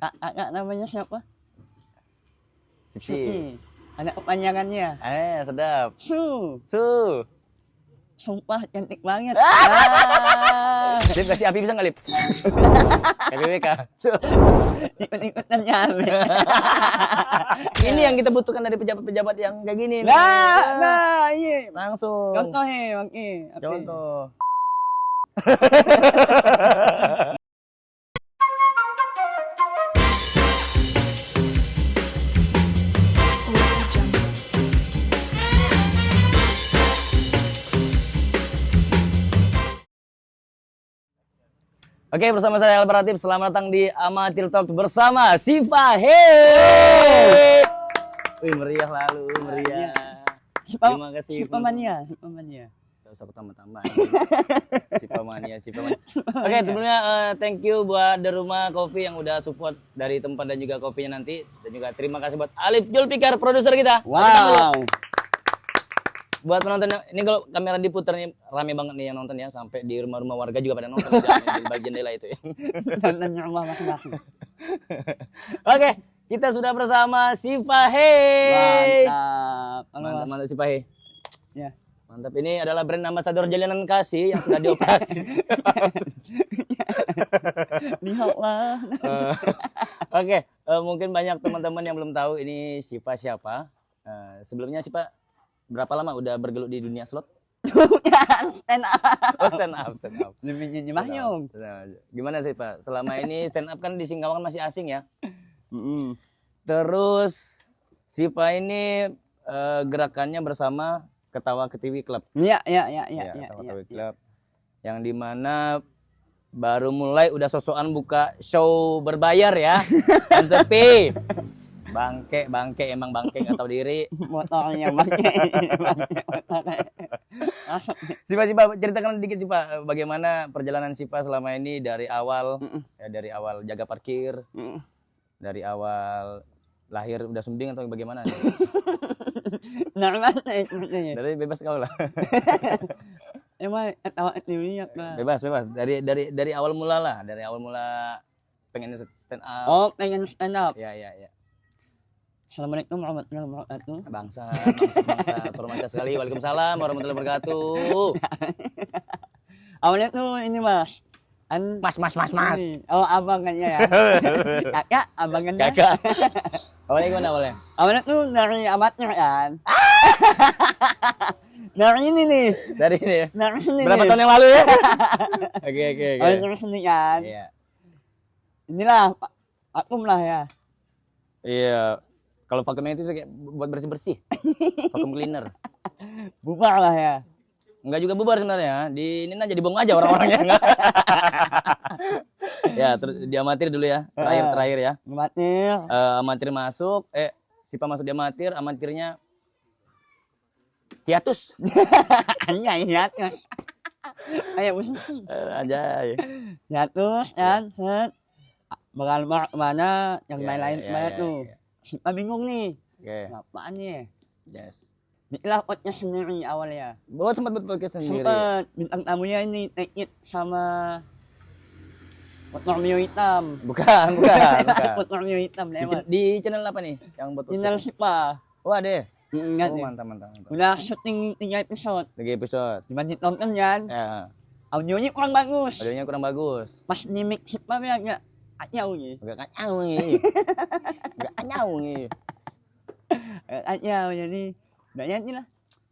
Kakak namanya siapa? Siti. Ada kepanjangannya. Sedap. Su. Sumpah cantik banget. Lip kasih api bisa nggak Lip? KPWK. Ikut-ikutan nyampe. Ini yang kita butuhkan dari pejabat-pejabat yang kayak gini. Nah, iya. Langsung. Contoh Bang Contoh. Oke, bersama saya Alberatif. Selamat datang di Amatir Talk bersama Siva. Hey. Wih, meriah lalu, meriah. Terima kasih. Sipa mania. Gak usah tambah-tambah. Sipa mania. Oke, sebelumnya thank you buat The Rumah Coffee yang udah support dari tempat dan juga kopinya nanti. Dan juga terima kasih buat Alif Julfikar, produser kita. Wow. Buat penonton, ini kalau kamera diputar nih rame banget nih yang nonton ya, sampai di rumah-rumah warga juga pada nonton di bagian jendela itu ya. Nonton rumah masing-masing. Oke, kita sudah bersama Siva. Hey. Mantap. Mantap Siva. Hey. Ya. Mantap, ini adalah brand ambassador jalinan kasih yang sudah dioperasi. Lihatlah. Oke, mungkin banyak teman-teman yang belum tahu ini Siva siapa. Sebelumnya Siva berapa lama udah bergelut di dunia slot? Stand up. Oh, stand up. Lebih nyemayung. Gimana sih Pak? Selama ini stand up kan di Singkawang masih asing ya. Terus Siva ini gerakannya bersama Ketawa Ketiwi Club. Iya. Ketawa Ketiwi Club. Yang dimana baru mulai udah sosokan buka show berbayar ya. Dan sepi. Bangke emang bangke nggak tahu diri. Motornya bangke. Siva ceritakan dikit Siva, bagaimana perjalanan Siva selama ini dari awal dari awal jaga parkir, dari awal lahir udah sumbing atau bagaimana? Normal Dari bebas kau lah. Emang ketawa ini apa? Bebas. Dari awal mula lah, dari awal mula pengen stand up. Oh, pengen stand up. Ya. Assalamualaikum warahmatullahi wabarakatuh. Bangsa. Terima sekali. Waalaikumsalam warahmatullahi wabarakatuh. Awalnya tuh ini Mas. Mas. Oh, abangannya ya. Kakak, abangannya. Kakak. Awalnya gimana awalnya? Awalnya tuh dari amatir kan. Dari ini nih. Dari ini ya? Dari sini. Berapa tahun yang lalu ya? Oke. Dari sini kan. Iya. Inilah vakum lah ya. Iya. Kalau vakumnya itu kayak buat bersih-bersih. Vakum cleaner. Bubar lah ya. Enggak juga bubar sebenarnya. Di ini aja dibuang aja orang-orangnya. Ya, terus di amatir dulu ya. Terakhir ya. Amatir. Amatir masuk, Sipa masuk di amatir, amatirnya hiatus. Anjay, hiatus. Ayo musisi. Anjay. Hiatus kan, set. Mengalemar kemana, yang lain-lain kemana tuh. Sipa bingung nih. Oke. Apaan nih? Yes. Bikinlah podcast sendiri awalnya. Bawa sempat podcast sendiri. Sempat bintang tamunya ini Take It sama Motor Mio Hitam. Bukan. Motor Mio Hitam lewat. Di channel apa nih? Yang buat Channel Sipa. Oh, ada. Ingat Oh, ya. mantap. Udah syuting 3 episode. 3 episode. Dibanding tonton kan. Ya. Audionya kurang bagus. Audionya kurang bagus. Pas di mix Sipa ya agak kacau nih. Agak kacau nih. Kacau jadi nggak jadi lah.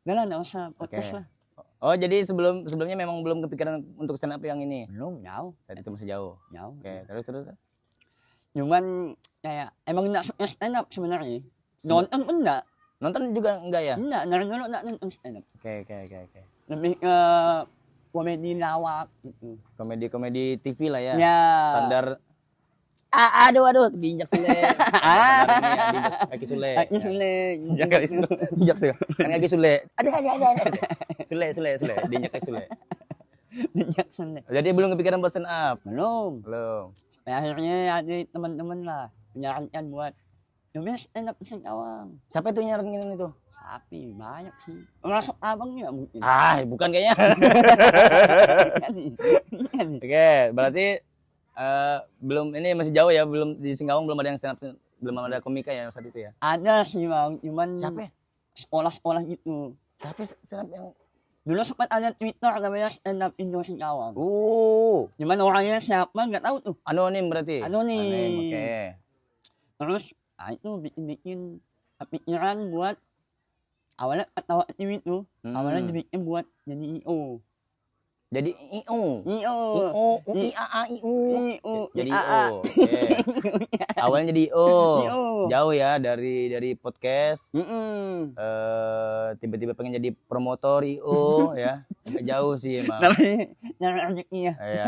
Nggak usah podcast lah. Oh, jadi sebelumnya memang belum kepikiran untuk stand up yang ini. Belum jauh. Saat itu masih jauh. Jauh. Oke, terus. Cuman kayak emang nggak suka stand up sebenarnya. Nonton pun enggak. Nonton juga enggak ya? Enggak, dari dulu enggak nonton stand up. Oke. Lebih ke komedi lawak gitu. Komedi TV lah ya. Ya. Standar. Aduh, diinjak Sule. Diinjak kaki Sule. Kaki Sule. Injak kaki Sule. Injak Sule. Kan kaki Sule. Ada. Sule. Diinjak kaki Sule. Diinjak Sule. Jadi belum kepikiran buat stand up? Belum. Ya, akhirnya ada teman-teman lah menyarankan buat coba stand up di Singkawang. Siapa itu nyaranin itu? Tapi banyak sih. Masuk abangnya mungkin. Bukan kayaknya. Oke, berarti belum ini masih jauh ya, belum di Singkawang belum ada yang stand up, belum ada komika ya saat itu ya. Ada sih bang, cuman Siapa ya? sekolah-sekolah gitu. Siapa stand up yang Dulu sempat ada Twitter namanya stand up Indo Singkawang. Cuman orangnya siapa nggak tahu tuh. anonim berarti. Anonim. Oke. Terus itu bikin pikiran buat awalnya ketawa TV itu. Awalnya dibikin buat jadi IO. Jadi IO. Jadi IO. Oke. Awalnya jadi IO. Jauh ya dari podcast. Tiba-tiba pengen jadi promotor IO ya. Agak jauh sih emang. Tapi nyari rezeki ya. Iya.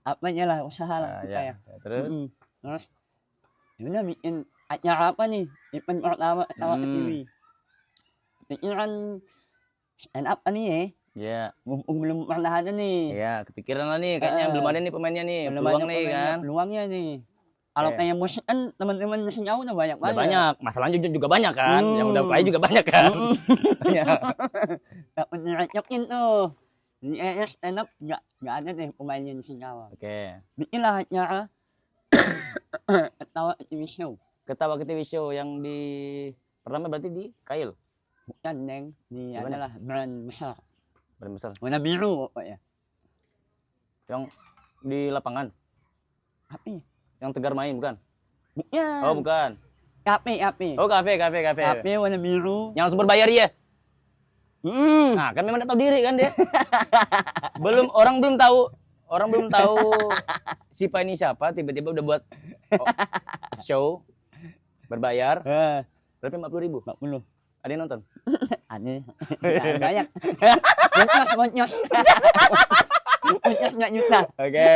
Apanya lah usaha lah kita ya. Terus ya udah bikin acara apa nih? Event pertama ketawa TV. Pikiran stand up nih ya. Iya. Belum pernah ada nih. Iya, kepikiran lah nih. Kayaknya belum ada nih pemainnya nih. Peluang nih kan. Peluangnya nih. Kalau kayak musik kan teman-teman Singkawang udah banyak banget. Udah banyak. Masalahnya juga banyak kan. Yang udah play juga banyak kan. Banyak. Dapat direcokin tuh. Di ES stand up nggak ada deh pemainnya di Singkawang. Oke. Bikinlah acara Ketawa TV Show. Ketawa TV Show yang di pertama berarti di Kail. Bukan Neng, di adalah brand besar. Brand besar. Warna biru pokoknya. Yang di lapangan. Api. Yang Tegar main bukan? Bukan. Oh bukan. Kafe. Oh kafe. Kafe warna biru. Yang langsung berbayar ya? Nah kan memang tidak tahu diri kan dia. Orang belum tahu siapa ini siapa, tiba-tiba udah buat show berbayar. Berapa 40.000? 40. Ada yang nonton? Ada. Banyak. Bonyos. Bonyos nggak juta. Oke.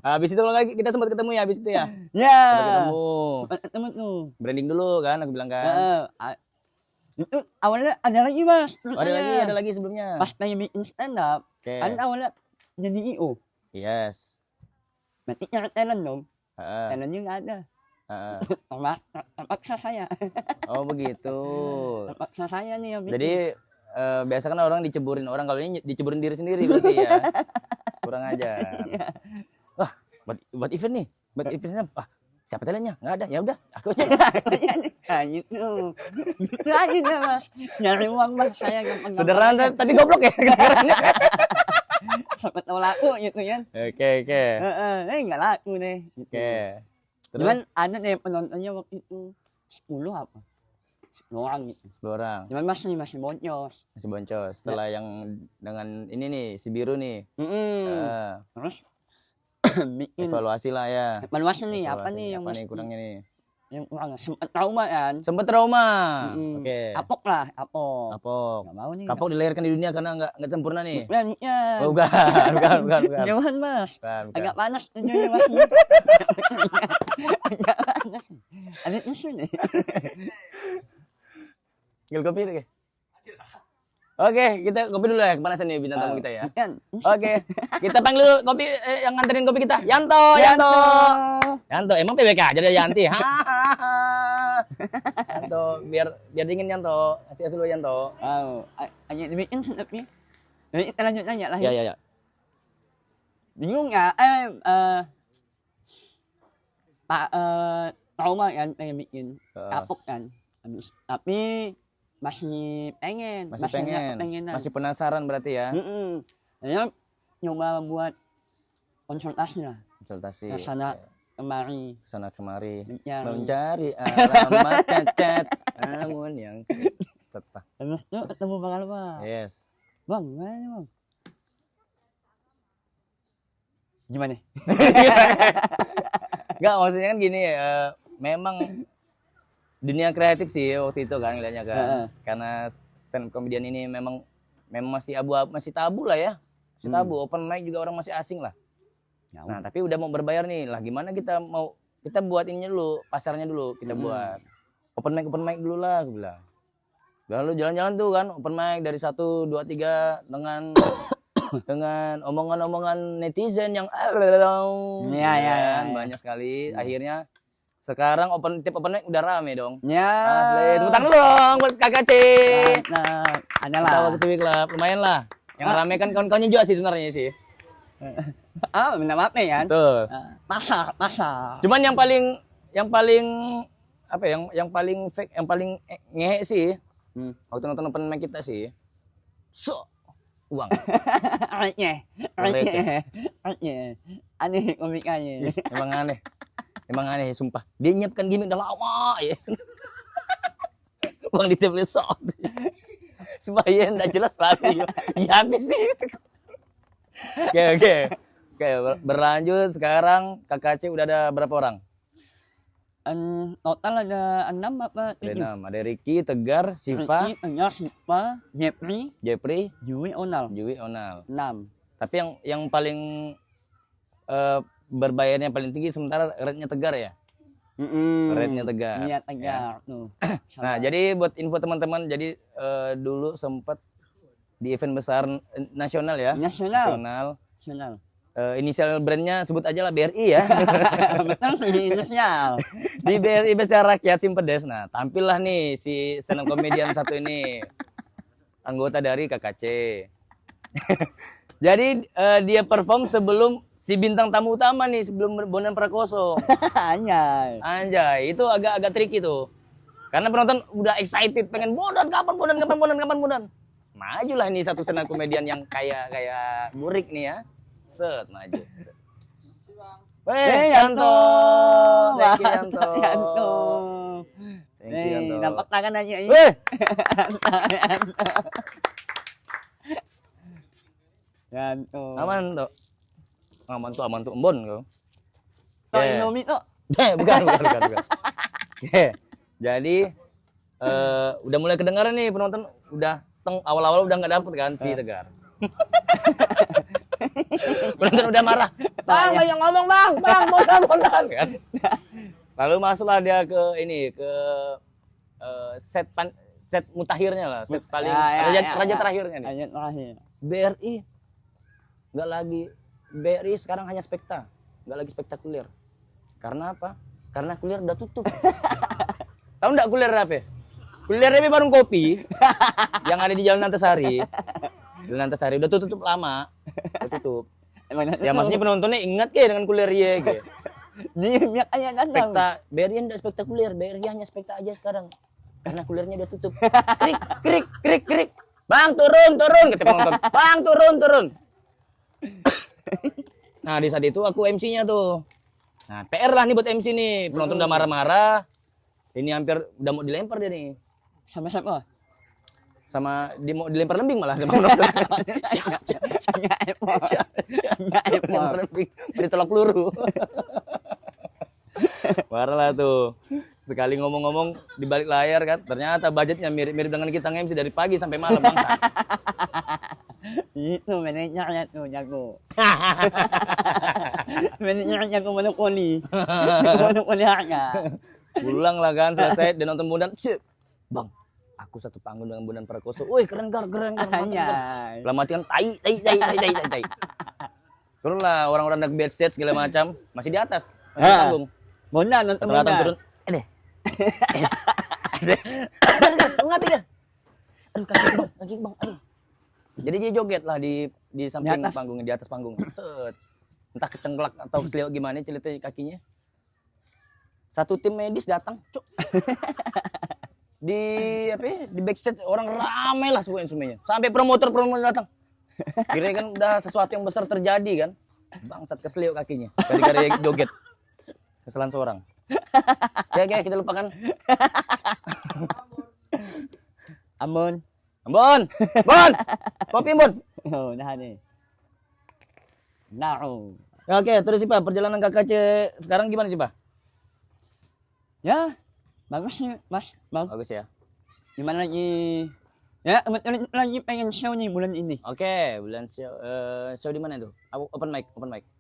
Habis itu lagi kita sempat ketemu ya habis itu ya? Ya. Sempat ketemu tuh. Branding dulu kan aku bilang kan. Itu awalnya ada lagi mas. Ada lagi sebelumnya. Pas pengen bikin stand up, kan awalnya jadi IO. Yes. Berarti nyari talent dong. Talentnya nggak ada. Terpaksa saya. Oh begitu. Terpaksa saya nih yang bikin. Jadi biasa kan orang diceburin orang, kalau ini diceburin diri sendiri berarti ya. Kurang aja. Wah, buat event nih. Buat eventnya. Siapa talentnya? Nggak ada. Ya udah, aku aja. Nah, gitu. Gitu aja dah, Mas. Nyari uang, Mas. Saya gampang. Sederhana tapi goblok ya. Sampai tahu laku gitu kan. Oke. Nggak laku deh. Gitu. Oke. Cuman ada deh penontonnya waktu itu 10 apa? 10 orang gitu. 10 orang. Cuman masih boncos. Masih boncos. Setelah yang dengan ini nih, si biru nih. Terus bikin evaluasi lah ya. Evaluasi nih, apa nih yang kurangnya nih? Yang kurang sempat trauma kan? Sempat trauma. Oke. Apok. Nggak mau nih. Kapok dilahirkan di dunia karena nggak sempurna nih. Bukan. Oh, bukan. Jauhan mas. Bukan. Agak panas tujuannya mas. Agak panas. Ada tisu nih. Gil kopi deh. Oke, kita kopi dulu ya, kepanasan nih bintang tamu kita ya. Oke, kita panggil dulu kopi yang nganterin kopi kita. Yanto. Emang PBK aja ada Yanti. Yanto, biar dingin Yanto. Kasih dulu Yanto. Hanya dibikin sedapnya. Jadi kita lanjut nanya lah. Ya. Bingung nggak? Pak trauma kan pengen bikin kapok kan. Tapi masih pengen. Masih penasaran berarti ya. Saya nyoba buat konsultasi lah. Kesana kemari. Mencari alamat cacat. Namun yang setah. Terus itu ketemu Bang Alfa. Yes. Bang, gimana Bang? Gimana? Enggak, maksudnya kan gini, memang dunia kreatif sih waktu itu kan ngeliatnya kan. Karena stand up comedian ini memang masih masih tabu lah ya. Masih tabu, open mic juga orang masih asing lah. Nah, tapi udah mau berbayar nih. Lah gimana kita buat ininya dulu, pasarnya dulu kita buat. Open mic dulu lah aku bilang. Lalu jalan-jalan tuh kan open mic dari 1 2 3 dengan omongan-omongan netizen yang banyak sekali. Akhirnya sekarang tiap open mic udah rame dong. Ya. Asli. Tepuk tangan dong buat Kakak C. Ada lah. Ketawa TV Club lumayan lah. Yang rame kan kawan-kawannya juga sih sebenarnya sih. Minta maaf nih kan. Betul. Pasar. Cuman yang paling apa ya, yang paling fake, yang paling ngehe sih waktu nonton open mic kita sih. Uang. Receh. Aneh komikanya. Emang aneh sumpah. Dia nyiapkan gimmick udah lama ya. Uang di table sok. Supaya enggak jelas lagi. Ya habis sih. Oke, berlanjut sekarang KKC udah ada berapa orang? Total ada 6 apa 7? Ada 6. Ada Ricky, Tegar, Siva, Tegar, Siva, Jepri, Jui, Onal. 6. Tapi yang paling berbayarnya paling tinggi sementara rate-nya Tegar ya? Rate-nya Tegar. Iya, Tegar. Ya. Nah, jadi buat info teman-teman, jadi dulu sempat di event besar nasional ya? Nasional. Inisial brandnya sebut aja lah BRI ya. Betul sih, inisial. Di BRI Pesta Rakyat Simpedes. Nah, tampillah nih si stand up comedian satu ini. Anggota dari KKC. Jadi dia perform sebelum si bintang tamu utama nih, sebelum Bondan Prakoso. Anjay, itu agak tricky tuh. Karena penonton udah excited, pengen Bondan kapan. Majulah nih satu stand up comedian yang kayak burik nih ya. Set maju. Yanto. Thank you Yanto. Nampak tangan aja ini. Yanto. Aman tuh embon kau. Indomie tuh. Bukan. Oke. Jadi udah mulai kedengaran nih penonton, udah awal-awal udah nggak dapet kan si Tegar. Penonton udah marah. Bang, banyak ngomong bang, Bondan kan. Lalu masuklah dia ke set mutakhirnya lah, set paling raja terakhirnya nih. Raja terakhir. BRI sekarang hanya spekta, nggak lagi spektakuler. Karena apa? Karena kuliah udah tutup. Tahu nggak kuliah apa? Kuliah ini warung kopi yang ada di Jalan Antasari. Jalan Antasari udah tutup lama. Udah tutup. Ya maksudnya penontonnya ingat ke dengan kuliah ya ke. Dia kayak datang. BRI enggak spektakuler, BRI hanya spekta aja sekarang. Karena kulirnya udah tutup. Krik. Bang, turun kata penonton. Bang, turun. Nah, di saat itu aku MC-nya tuh. Nah, PR lah nih buat MC nih. Penonton udah marah-marah. Ini hampir udah mau dilempar dia nih. Sama siapa? Sama dia mau dilempar lembing malah sama penonton. Dilempar lembing, ditolak peluru. Parah lah tuh. Sekali ngomong-ngomong di balik layar kan, ternyata budgetnya mirip dengan kita nge-MC dari pagi sampai malam bangsa. Itu manajernya tuh jago. Manajernya jago monopoli. Monopoli harga. Pulang lah kan, selesai dan nonton Bondan. Bang, aku satu panggung dengan Bondan Prakoso. Woi, keren. Dalam hati kan tai. Turun lah orang-orang dari backstage segala macam, masih di atas, masih di panggung. Bondan nonton Bondan. Turun. Ngapain dia? Aduh, kaki bang. Aduh. Jadi dia joget lah di samping panggung, di atas panggung. Set. Entah kecengklak atau keseliuk gimana ceritanya kakinya. Satu tim medis datang, cuk. Di backstage orang ramai lah semuanya. Sampai promotor datang. Kira kan udah sesuatu yang besar terjadi kan. Bangsat keseliuk kakinya. Gara-gara joget. Kesalahan seorang. Ya, kita lupakan. Ambon. Kopi Ambon. Oh, nah nih. Nah. Oke, terus sih Pak, perjalanan KKC sekarang gimana sih Pak? Ya, bagus sih, Mas. Bagus ya. Gimana lagi? Ya, lagi pengen show nih bulan ini. Oke, bulan show di mana tuh? Open mic.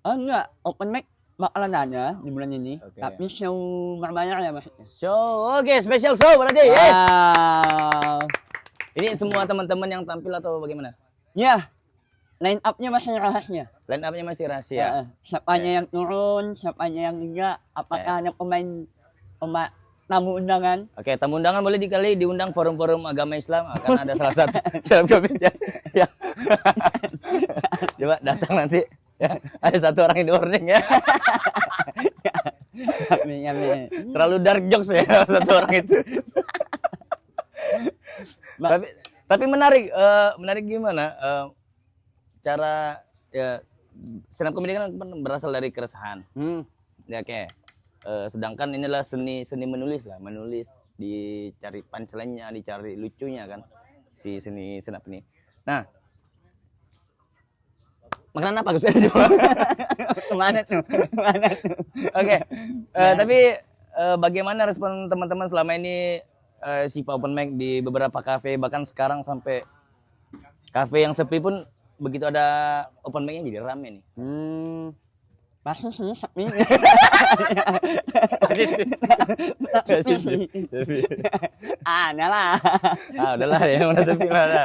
Enggak, open mic bakalan ada di bulan ini. Okay. Tapi show berbayar ya, Mas. Show, special show berarti. Wow. Yes. Ini semua teman-teman yang tampil atau bagaimana? Ya. Line up-nya masih rahasia. Siapanya yang turun, siapanya yang enggak, apakah ada pemain tamu undangan. Oke, tamu undangan boleh diundang forum-forum agama Islam, akan ada salah satu seleb komedian. Ya. Coba datang nanti Ya, ada satu orang yang di warning ya. Kami. Terlalu dark jokes ya satu orang itu. tapi menarik gimana cara ya stand up comedy kan berasal dari keresahan. Ya kayak sedangkan inilah seni menulis lah, menulis dicari punchline-nya, dicari lucunya kan si seni stand up ini. Nah, makanan apa Gus? Kemana tuh? Oke. Tapi bagaimana respon teman-teman selama ini Sipa open mic di beberapa kafe, bahkan sekarang sampai kafe yang sepi pun begitu ada open mic-nya jadi rame nih. Masih sih sepi. Ada lah. Udahlah ya, mana sepi mana.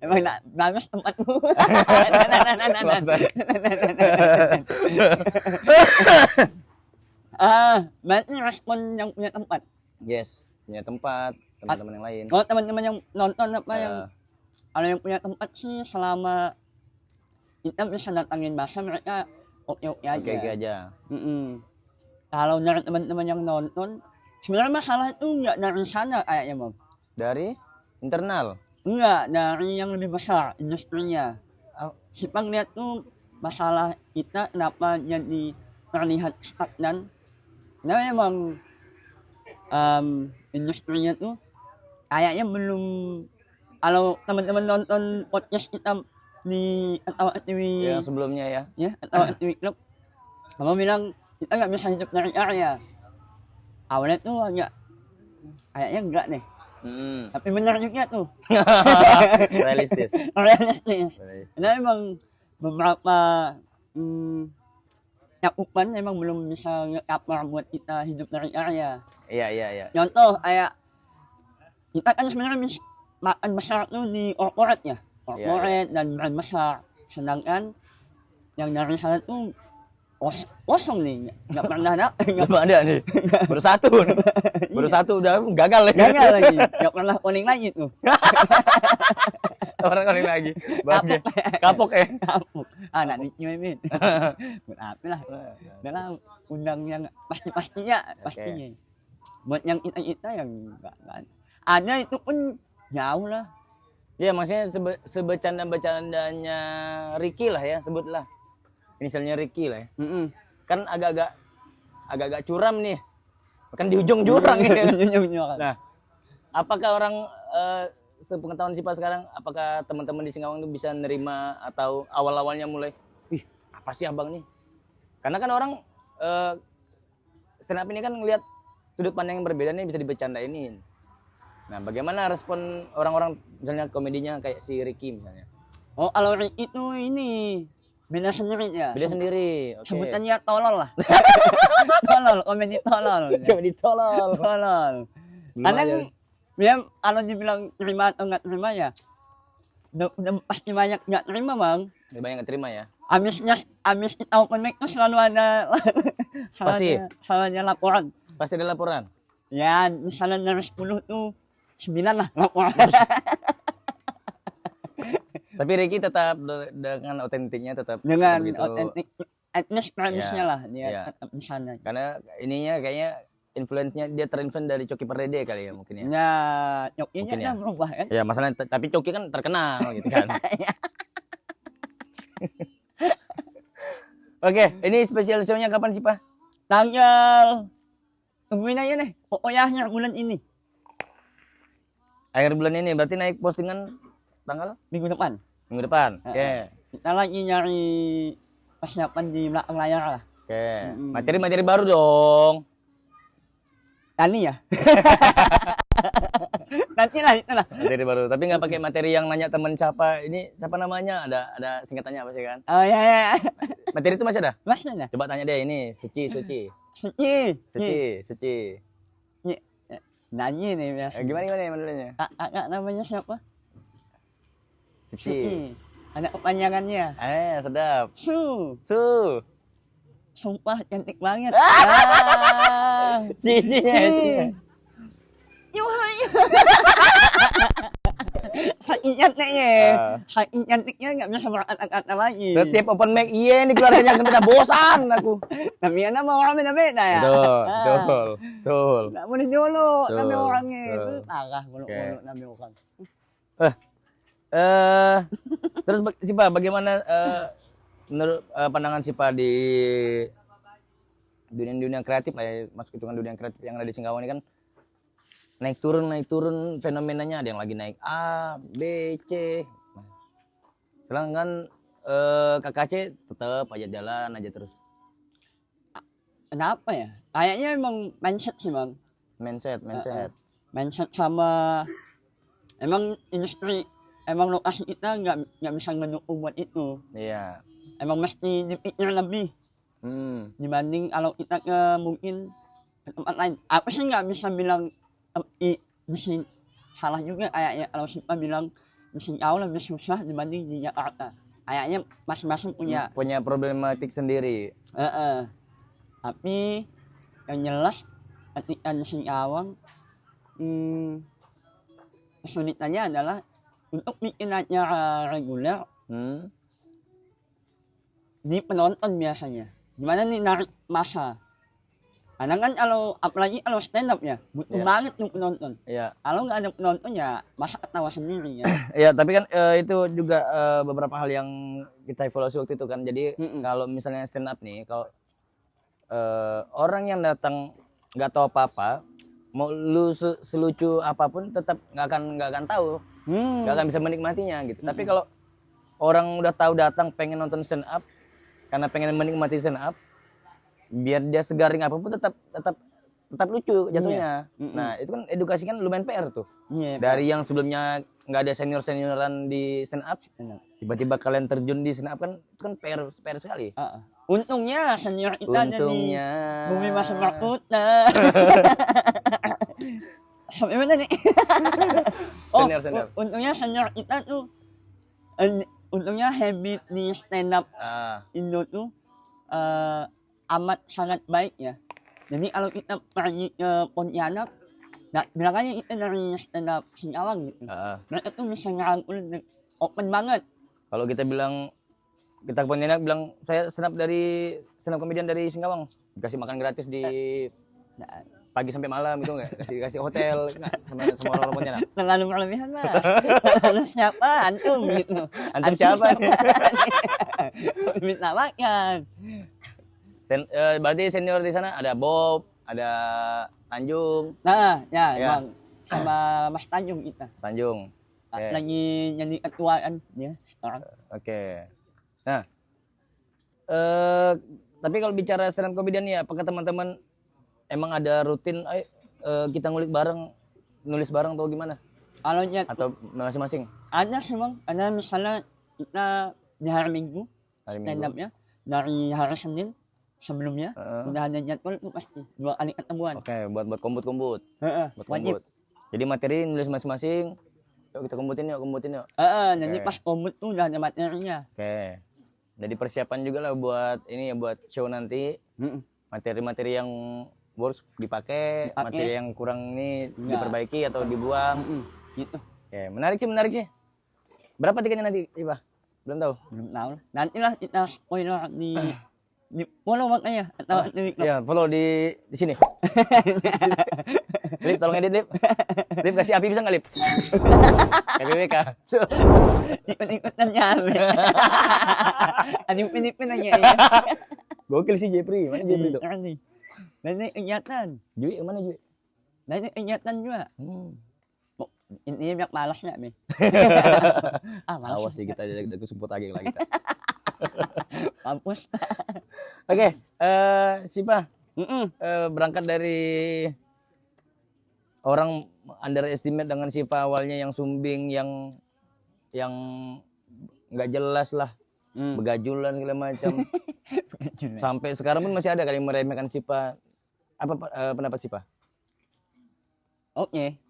Emang nak bagus tempatmu. Berarti respon yang punya tempat. Yes, punya tempat, teman-teman yang lain. Oh, teman-teman yang nonton apa yang kalau yang punya tempat sih selama kita bisa datangin bahasa mereka oke aja. Kalau dari teman-teman yang nonton, sebenarnya masalah itu nggak dari sana kayaknya, Bang. Dari internal? Enggak, dari yang lebih besar, industrinya. Sipang lihat tuh masalah kita kenapa jadi terlihat stagnan. Nah memang industrinya tuh kayaknya belum. Kalau teman-teman nonton podcast kita di Ketawa TV yang sebelumnya ya Ketawa TV Club, kamu bilang kita nggak bisa hidup dari karya. Awalnya tuh agak kayaknya enggak nih, tapi benar juga tuh. realistis. Karena memang beberapa cakupan memang belum bisa nge-cover buat kita hidup dari karya. Iya. Contoh kayak kita kan sebenarnya makan besar tuh di corporate ya. Corporate dan brand besar, sedangkan yang dari sana tuh kosong nih, nggak pernah ada nih, baru satu udah gagal lagi, nggak pernah calling lagi tuh. Orang calling lagi, kapok ya. Nak dicuemin, berapa lah, dalam undang yang pastinya, buat yang kita yang nggak ada itu pun jauh lah. Ya maksudnya sebecanda-becandanya Ricky lah ya, sebutlah inisialnya Ricky lah ya. Kan agak-agak curam nih, kan di ujung jurang ya. Nah, apakah orang sepengetahuan Sipa sekarang, apakah teman-teman di Singkawang itu bisa nerima atau awal-awalnya mulai, apa sih abang nih? Karena kan orang stand up ini kan ngelihat sudut pandang yang berbeda nih, bisa dibecandainin. Nah, bagaimana respon orang-orang misalnya komedinya kayak si Ricky misalnya? Oh, kalau Ricky itu ini beda sendiri ya. Beda sendiri. Okay. Sebutannya tolol lah. komedi tolol. Karena dia kalau dibilang terima atau nggak terima ya, udah pasti banyak nggak terima, Bang. Banyak nggak terima ya. Abis kita open mic tuh selalu ada laporan. Pasti ada laporan. Ya, misalnya dari 10 tuh 9 lah laporan. Tapi Ricky tetap dengan otentiknya, tetap dengan otentik, etnis premisnya lah dia tetap di sana. Karena ininya kayaknya influence-nya dia terinfluence dari Coki Pardede kali ya mungkin ya. Nah, Cokinya udah berubah kan? Ya masalahnya tapi Coki kan terkenal gitu kan. Oke, ini spesial show-nya kapan sih, Pak? Tanggal tungguin aja nih, pokoknya akhir bulan ini. Akhir bulan ini berarti naik postingan tanggal minggu depan. Oke. Kita lagi nyari persiapan di belakang layar lah. Oke. Materi-materi baru dong. Tani ya. Nanti lah itulah. Materi baru, tapi nggak pakai materi yang nanya teman siapa. Ini siapa namanya? Ada singkatannya apa sih kan? Oh ya. Materi itu masih ada? Masih ada. Coba tanya deh ini, Suci. Nanya nih biasa. Gimana modelnya? Kakak namanya siapa? Suci. Anak kepanjangannya. Sedap. Su. Sumpah cantik banget. Cici. saking cantiknya. Saking cantiknya nggak bisa berkata-kata lagi. Setiap open mic iya nih keluarganya sampai dah bosan aku. Tapi ana mau orang beda-beda ya. Betul. Nggak boleh nyolok Betul, tapi orangnya betul. itu tarah muluk-muluk Oke. nabi orang. Terus Sipa bagaimana menurut pandangan Sipa di dunia kreatif lah ya, masuk hitungan dunia kreatif yang ada di Singkawang ini kan naik turun fenomenanya, ada yang lagi naik A, B, C. Sedangkan KKC tetap aja jalan aja terus. Kenapa ya? Kayaknya emang mindset sih bang. Mindset. Mindset sama emang industri, emang lokasi kita nggak bisa mendukung buat itu. Iya. Emang mesti dipikir lebih dibanding kalau kita ke mungkin ke tempat lain. Aku sih nggak bisa bilang di sini salah juga kayaknya kalau Sipa bilang di sini jauh lebih susah dibanding di Jakarta. Kayaknya masing-masing punya problematik sendiri. Tapi yang jelas ketika di Singkawang kesulitannya adalah untuk bikin acara reguler di penonton biasanya. Gimana nih narik masa? Karena kan apalagi kalau stand up ya butuh banget tuh penonton. Iya. Kalau nggak ada penonton ya masa ketawa sendiri ya. Iya, tapi kan itu juga beberapa hal yang kita evaluasi waktu itu kan. Jadi kalau misalnya stand up nih, kalau orang yang datang nggak tahu apa-apa, mau lu selucu apapun tetap nggak akan tahu, nggak akan bisa menikmatinya gitu. Tapi kalau orang udah tahu datang pengen nonton stand up karena pengen menikmati stand up, biar dia segaring apapun tetap lucu jatuhnya. Nah itu kan edukasi kan lumayan PR tuh. Dari yang sebelumnya nggak ada senioran di stand up, tiba-tiba kalian terjun di stand up kan itu kan PR sekali. Untungnya senior kita jadi Bumi Mas Makuta. Sampai mana nih? Senior. Untungnya senior kita tuh untungnya habit di stand up Indo tuh amat sangat baik ya. Jadi kalau kita pergi ke Pontianak, bilang aja kita dari stand up Singkawang gitu. Mereka tuh bisa ngerangkul open banget. Kalau kita bilang kita ke Pontianak bilang saya stand up komedian dari Singkawang, dikasih makan gratis di pagi sampai malam itu enggak, kasih hotel enggak sama orang Pontianak. Terlalu berlebihan lah. Terlalu siapa antum gitu. Antum siapa? Minta makan. Berarti senior di sana ada Bob, ada Tanjung. Nah, ya. Bang. Sama Mas Tanjung kita. Tanjung. Lagi jadi ketuaan dia sekarang. Oke. Nah, tapi kalau bicara stand up comedian ya, apakah teman-teman emang ada rutin kita ngulik bareng, nulis bareng atau gimana? Kalau atau masing-masing? Ada sih bang, ada misalnya kita di hari Minggu stand up-nya dari hari Senin sebelumnya udah ada jadwal itu pasti 2 kali ketemuan. Oke, buat kumput. Wajib. Jadi materi nulis masing-masing. Yuk kita kumputin yuk. Jadi pas kumput tuh udah ada materinya. Oke. Jadi persiapan juga lah buat ini ya, buat show nanti. Materi-materi yang works dipakai, materi yang kurang ini diperbaiki atau dibuang. Gitu. Oke, menarik sih. Berapa tiketnya nanti, Iba? Belum tahu. Nantilah kita spoiler di follow makanya atau iya, follow di sini. Lip, tolong edit, Lip. Lip kasih api bisa nggak, Lip? PPWK. Ikut-ikutan nyampe. Ada Pilipin aja ya. Gokil sih Jepri. Mana Jepri tuh? Nanti kegiatan. Jui, mana Jui? Nanti kegiatan juga. Ini biar malasnya, Mi. Malas. Awas sih kita udah kesumput lagi lah kita. Mampus. Oke, Sipa. Berangkat dari orang underestimate dengan Sipa awalnya yang sumbing, yang nggak jelas lah, begajulan segala macam. Sampai sekarang pun masih ada kali meremehkan Sipa. Apa pendapat Sipa? Oke.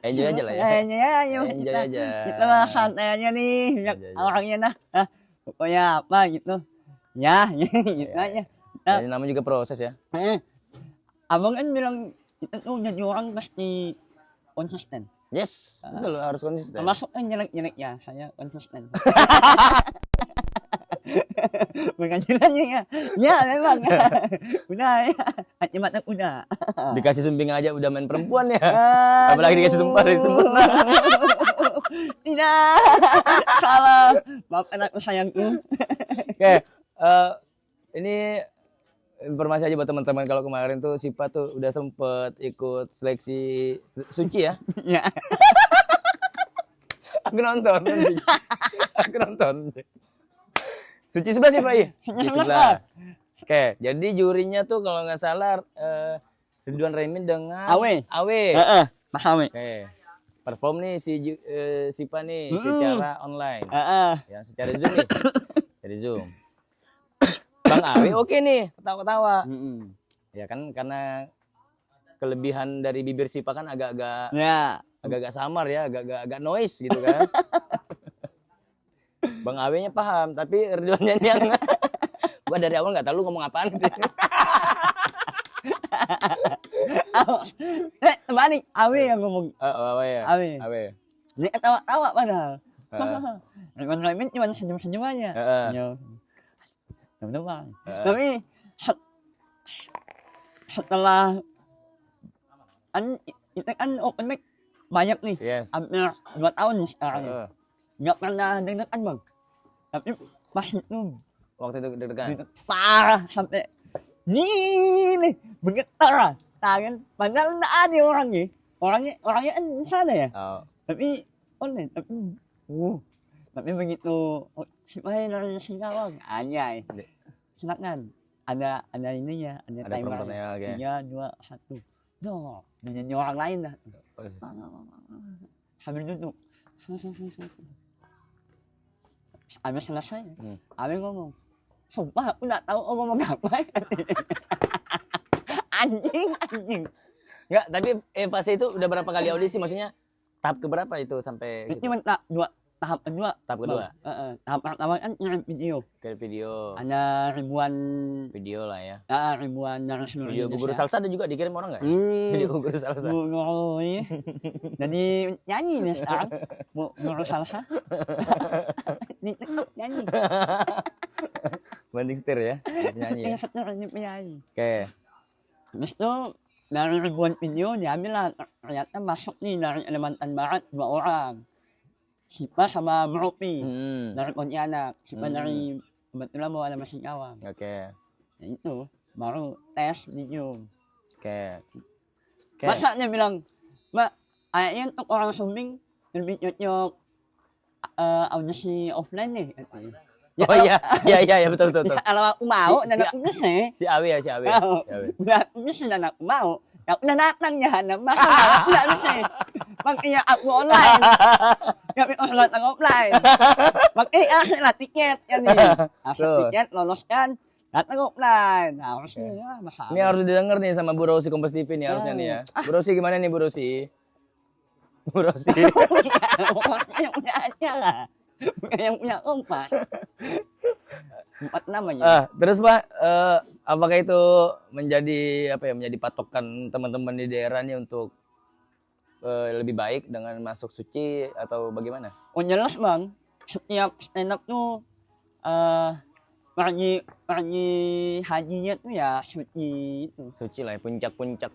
Enjoy aja lah ya. Enjoy aja. Kita mah santai aja nih. Orangnya pokoknya apa gitu. Ya, gitu aja. Jadi namanya juga proses ya. Abang kan bilang kita tuh jadi orang pasti konsisten. Yes, betul harus konsisten. Termasuk jelek-jeleknya, saya konsisten. Bukan jeleknya ya. Ya memang. Udah ya. Acimatan udah. Dikasih sumbing aja udah main perempuan ya. Apalagi dikasih tumpah dari sempurna. Tidak. Salah. Maafkan aku sayangku. Oke, ini informasi aja buat teman-teman kalau kemarin tuh Sipa tuh udah sempet ikut seleksi suci ya. Ya. Aku nonton. Aku nonton. Suci 11 ya Pak? Suci 11. Oke, jadi jurinya tuh kalau nggak salah Ridwan Remin dengan Awe. Mas Awe. Oke. Perform nih si Sipa nih secara online. Ya, secara Zoom nih. Dari Zoom. Bang Awe oke nih, ketawa-ketawa. Ya kan karena kelebihan dari bibir Sipa kan agak-agak agak-agak samar ya, agak-agak noise gitu kan. Bang Awe-nya paham, tapi Ridwannya yang gua dari awal nggak tahu lu ngomong apaan gitu. Balik Awe yang ngomong. Awe ya. Awe. Dia ketawa-tawa padahal. Ridwan Remin cuma senyum-senyum aja. Teman-teman. Tapi setelah itu kan open mic banyak nih. Yes. Hampir 2 tahun nih sekarang. Nggak pernah deg-degan bang. Tapi pas itu Waktu itu deg-degan. Parah sampai gini bergetar tangan. Padahal nggak ada orangnya. Orangnya kan di sana ya. Tapi online. Tapi begitu supaya dari Singkawang anjay. Silakan. Ada ininya, ada timer. 3, 2, 1. No, nyanyi orang lain dah. Sambil duduk. Habis selesai. Habis ngomong. Sumpah aku nggak tahu ngomong apa. Anjing. Enggak, tapi fase itu udah berapa kali audisi? Maksudnya tahap keberapa itu sampai itu? Cuma tahap kedua. Tahap kedua. Tahap pertama kan kirim video. Kirim video. Ada ribuan video lah ya. Ribuan dari seluruh Video Bu Guru Salsa ada juga dikirim orang nggak? Video Bu Guru Salsa. Jadi nyanyi nih sekarang. Bu Guru Salsa. Di TikTok nyanyi. Banding setir ya. Nyanyi. Yang setir penyanyi. Oke. Terus itu dari ribuan video diambil lah. Ternyata masuk nih dari Kalimantan Barat 2 orang. Sipa sama Bropi dari Pontianak. Sipa dari kebetulan mau ada Singkawang. Oke. Ya itu baru tes di Zoom. Oke. Masa dia bilang, Mbak, kayaknya untuk orang sumbing lebih cocok audisi offline nih. Ya, oh iya betul. Ya, kalau aku mau dan aku bisa. Si Awi ya, si Awi. Aku bisa dan aku mau. Ya udah datang ya, masa aku nggak bisa. Makanya aku online. Kami online atau offline. Makanya asli lah tiket ya nih. Asli tiket loloskan. Datang offline. Nah, harusnya masalah. Ini harus didengar nih sama Bu Rosi Kompas TV nih harusnya nih ya. Bu Rosi gimana nih Bu Rosi? Bu Rosi. Yang punya acara. Bukan yang punya Kompas. 4 namanya. Terus Pak, apakah itu menjadi menjadi patokan teman-teman di daerah nih untuk lebih baik dengan masuk suci atau bagaimana? Oh jelas bang, setiap stand up tuh pergi hajinya tuh ya suci itu. Suci lah ya, puncak-puncak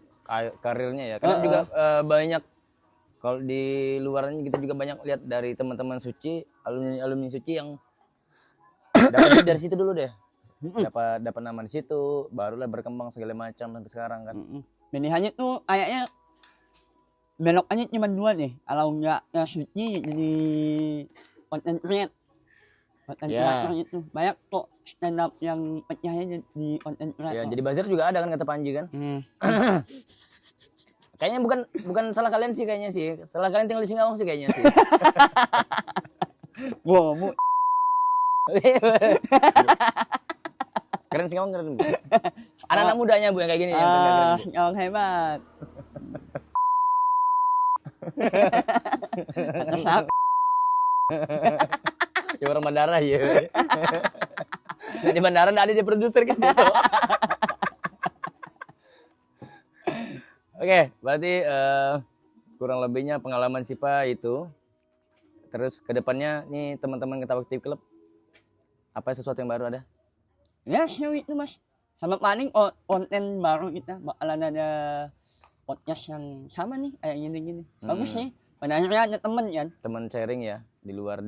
karirnya ya. Karena juga banyak kalau di luarnya kita juga banyak lihat dari teman-teman suci, alumni suci yang dapat dari situ dulu deh. Dapat nama di situ, barulah berkembang segala macam sampai sekarang kan. Pilihannya tuh kayaknya belokannya cuma 2 nih. Kalau nggak suci jadi content creator. Content creator itu banyak kok stand up yang pecahnya di content creator. Ya, jadi buzzer juga ada kan kata Panji kan. Kayaknya bukan salah kalian sih kayaknya sih. Salah kalian tinggal di Singkawang sih kayaknya sih. Wow, keren Singkawang keren. Anak-anak mudanya Bu yang kayak gini yang keren. Singkawang hebat. Ya orang bandara ya. Nah, di bandara ada dia produser kan situ. Oke, berarti kurang lebihnya pengalaman Sipa itu. Terus kedepannya nih teman-teman Ketawa Aktif Club, apa sesuatu yang baru ada? Ya, show itu mas. Sama paling konten baru kita bakalan ada podcast yang sama nih, kayak gini-gini. Bagus sih. Padahal ada temen kan. Teman sharing ya di luar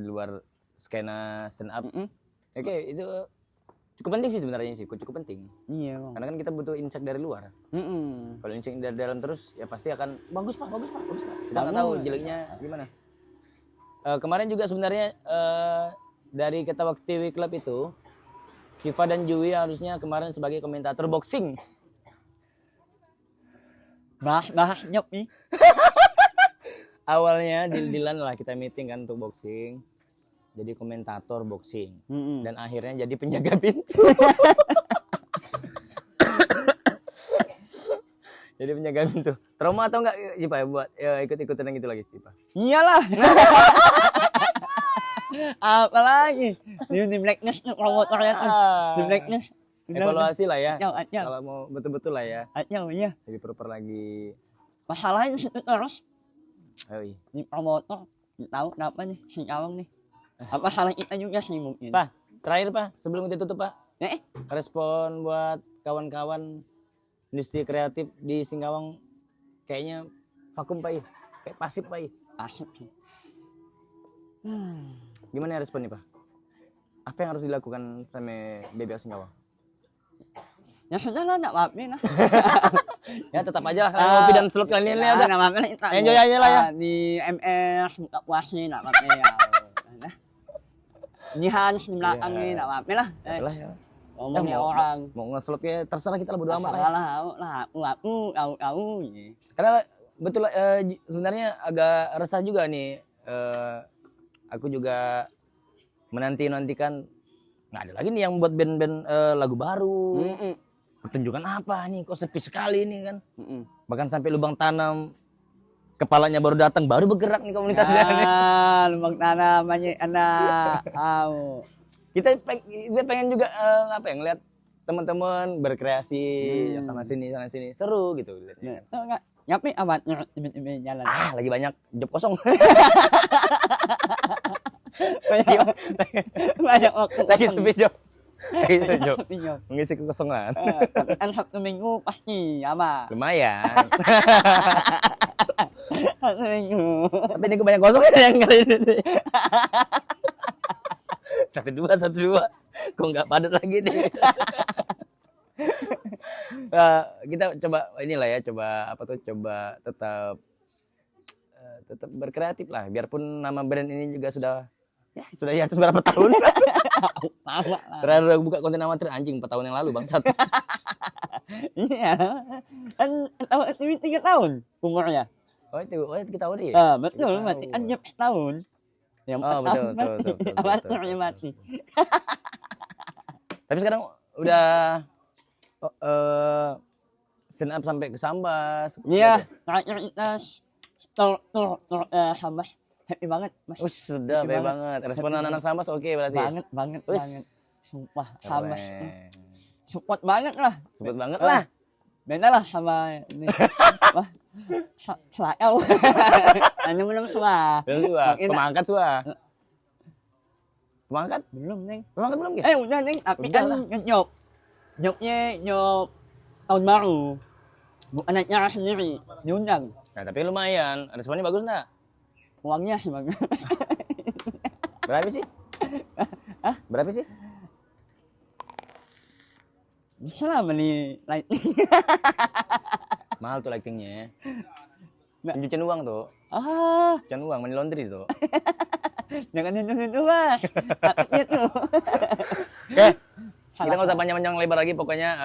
skena stand up. Oke, itu cukup penting sih sebenarnya sih, cukup penting. Iya bang. Karena kan kita butuh insight dari luar. Kalau insight dari dalam terus ya pasti akan bagus pak. Kita nggak tahu jeleknya gimana. Kemarin juga sebenarnya dari Ketawa TV Club itu Siva dan Jui harusnya kemarin sebagai komentator boxing. Bahas nyop nih. Awalnya deal-dealan lah kita meeting kan untuk boxing. Jadi komentator boxing. Dan akhirnya jadi penjaga pintu. Jadi penjaga pintu. Trauma atau enggak Sipa buat ikut-ikutan yang gitu lagi Sipa? Iyalah. Apalagi di Blackness tuh promotornya tuh. Di Blackness. Evaluasi lah ya. Acau. Kalau mau betul-betul lah ya. Acau iya. Jadi proper lagi. Masalahnya situ terus. Oh iya. Di promotor. Tahu kenapa nih si Kawang nih. Apa salah kita juga sih mungkin. Pak, terakhir Pak, sebelum kita tutup Pak. Respon buat kawan-kawan industri kreatif di Singkawang kayaknya vakum Pak. Kayak pasif Pak. Pasif sih. Gimana responnya Pak? Apa yang harus dilakukan sama BBL Singkawang? Ya sudah lah, enggak apa-apa lah. Ya tetap aja lah kalian ngopi dan slot kalian ini udah. Enggak apa-apa lah. Enjoy aja lah ya. Di MS buka puasnya enggak apa-apa ya. Di Hans di belakang nih enggak apa-apa lah. Lah ya. Ngomongnya orang. Mau nge-slot ya terserah kita lah bodo amat lah. Aku. Karena betul sebenarnya agak resah juga nih. Aku juga menantikan nggak ada lagi nih yang buat band-band lagu baru. Pertunjukan apa nih? Kok sepi sekali nih kan? Bahkan sampai Lubang Tanam kepalanya baru datang, baru bergerak nih komunitasnya. Lubang Tanam anak. Kita pengen juga apa ya ngeliat teman-teman berkreasi yang sana sini seru gitu. Ngapain amat temen-temen jalan? Lagi banyak job kosong. banyak waktu Lagi sepi job. Mengisi kekosongan. Tapi kan Sabtu Minggu pasti apa? Lumayan. Sabtu Minggu. Tapi ini banyak kosong ya yang kali ini. 1-2. Kok nggak padat lagi nih. Kita coba inilah ya, coba tetap berkreatif lah, biarpun nama brand ini juga sudah berapa tahun. Lama lah. Terakhir buka konten amatir anjing 4 tahun yang lalu bangsat. Iya. Kan 3 tahun umurnya. Oh itu 3 tahun ya? Betul, mati kan jam setahun. Yang betul. Amatirnya mati. Tapi sekarang udah stand up sampai ke Sambas. Iya, terakhir kita tur Sambas. Happy banget, Mas. Sudah happy banget. Respon anak-anak Sambas oke berarti. Banget. Sumpah, Sambas. Support banget lah. Beda lah sama ini. Wah. Selakau. Belum semua. Pemangkat semua. Pemangkat? Belum, Neng. Pemangkat belum ya? Udah, Neng. Tapi kan nyop tahun baru. Bukan acara sendiri, diundang. Nah, tapi lumayan. Responnya bagus enggak? Uangnya sih bagus. Berapa sih? Berapa sih? Bisa lah beli lighting. Mahal tuh lightingnya. Pencucian uang tuh. Pencucian uang, money laundry tuh. Jangan nuduh Mas. Takutnya tuh. Oke. Kita nggak usah panjang-panjang lebar lagi, pokoknya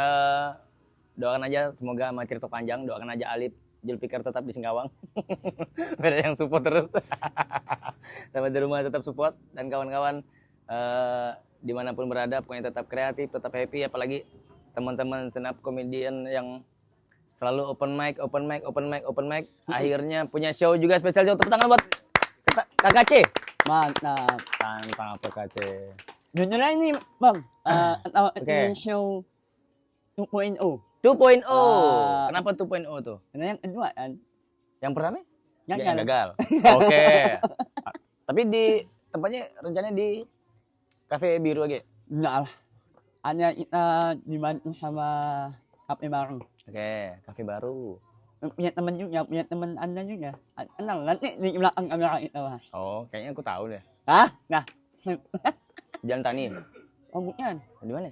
doakan aja semoga sama cerita panjang, doakan aja Alip Julfikar tetap di Singkawang. Biar yang support terus. Sampai di rumah tetap support, dan kawan-kawan dimanapun berada pokoknya tetap kreatif, tetap happy, apalagi teman-teman stand up comedian yang selalu open mic, akhirnya punya show juga, spesial show. Tepuk tangan buat KKC. Mantap. Mantap KKC. Jujur aja nih, Bang. Atau show 2.0. 2.0. Kenapa 2.0 tuh? Karena yang kedua kan. Yang pertama? Gagal. Gagal. Oke. Tapi di tempatnya rencananya di Cafe Biru aja. Enggak lah. Hanya kita dibantu sama kafe baru. Oke, Cafe Baru. Punya teman juga, punya teman Anda juga. Kenal nanti di belakang kamera kita bahas. Oh, kayaknya aku tahu deh. Hah? Nah. Jalan Tani. Oh bukan. Di mana?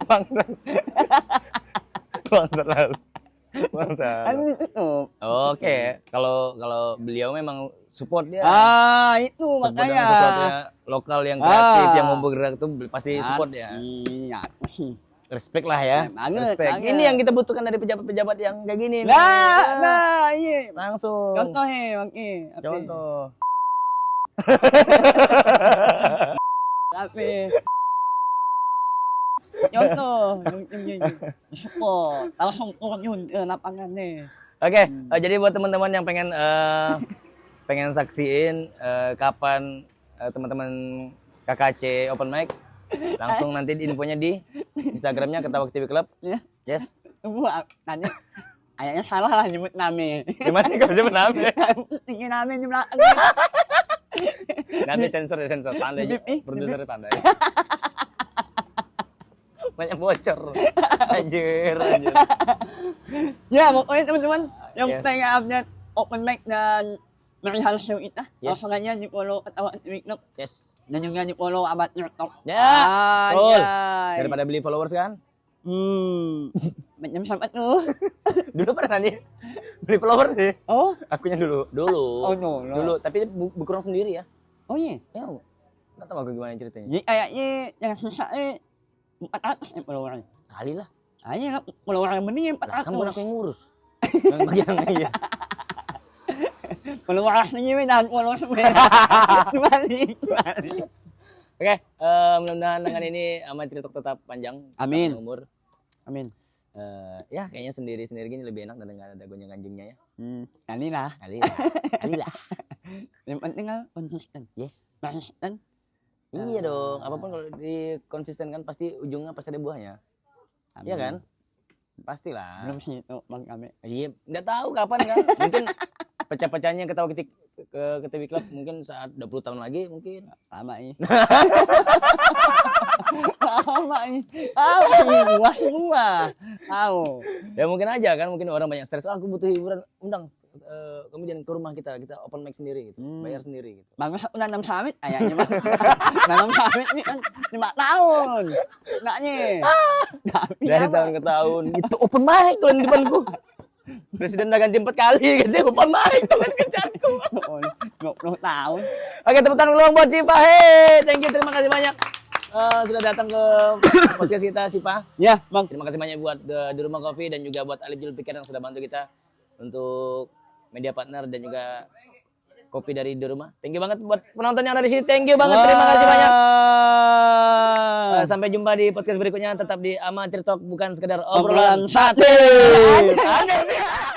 Bangsa. Bangsa lalu. Bangsa. Kan ditutup. Oke, kalau beliau memang support dia. Itu makanya. Supportnya lokal yang kreatif, yang mau bergerak tuh pasti support ya. Iya. Respect lah ya. Banget, Respect. banget. Ini yang kita butuhkan dari pejabat-pejabat yang kayak gini. Iya. Langsung. Contoh Bang Contoh. Tapi contoh yung support langsung turun yun lapangan nih. Oke, jadi buat teman-teman yang pengen saksiin kapan teman-teman KKC open mic, langsung nanti infonya di Instagramnya Ketawa TV Club. Ya. Yes. Gua tanya kayaknya salah lah nyebut nama. Gimana kalau siapa namanya? Tinggi nama di belakang. Nanti sensor pandai aja. Produsernya pandai. Banyak bocor. Anjir. Ya, pokoknya teman-teman yang Yes. pengen update open mic dan Marihal Show kita, Yes. langsung aja di-follow Ketawa TV Club Yes. dan juga di-follow Abad TikTok. Ya. Betul. Anjay. Daripada beli followers kan? Macam siapa tuh? Dulu pernah nih beli followers sih. Oh, Akunya dulu. oh no. Dulu, tapi berkurang sendiri ya. Oh iya. Ya, nggak tahu aku gimana ceritanya. Jadi kayaknya yang susah 400 followernya. Kali lah. Ayo lah, followernya benih Lah, kan bukan 400. aku yang ngurus. Yang bagian iya. Follower aslinya dan follower semua. Balik. Oke, mudah-mudahan dengan ini amat TikTok tetap panjang. Amin. Panjang umur. Amin. Ya kayaknya sendiri-sendiri gini lebih enak dan nggak ada gonjang-ganjingnya ya. Kali lah. Kali lah. Yang penting kan konsisten. Yes. Konsisten. Iya dong. Apapun kalau dikonsistenkan pasti ujungnya pasti ada buahnya. Iya kan? Pastilah. Belum sih itu Bang Kame. Iya, nggak tahu kapan kan. Mungkin pecah-pecahnya Ketawa TV Club mungkin saat 20 tahun lagi mungkin. Lama ini. Lama ini. Buah semua. Tahu. Ya mungkin aja kan, mungkin orang banyak stres. Aku butuh hiburan, undang kemudian ke rumah kita open mic sendiri gitu, bayar sendiri gitu. Bagus aku nanam sawit kayaknya Bang. Nanam sawit ini kan 5 tahun. Enggaknya. Dari tahun ke tahun itu open mic tuh di depanku. Presiden udah ganti 4 kali gitu open mic tuh kan kerjaanku. 20 tahun. Oke, tepuk tangan dulu buat Sipa. Hey, thank you, terima kasih banyak sudah datang ke podcast kita Sipa. Ya, Bang. Terima kasih banyak buat di Rumah Kopi dan juga buat Alif Jul Pikir yang sudah bantu kita untuk media partner dan juga kopi dari di rumah. Thank you banget buat penonton yang ada di sini. Thank you banget. Terima kasih banyak. Sampai jumpa di podcast berikutnya. Tetap di Amatir Talk, bukan sekedar obrolan Obrolan sate. sate.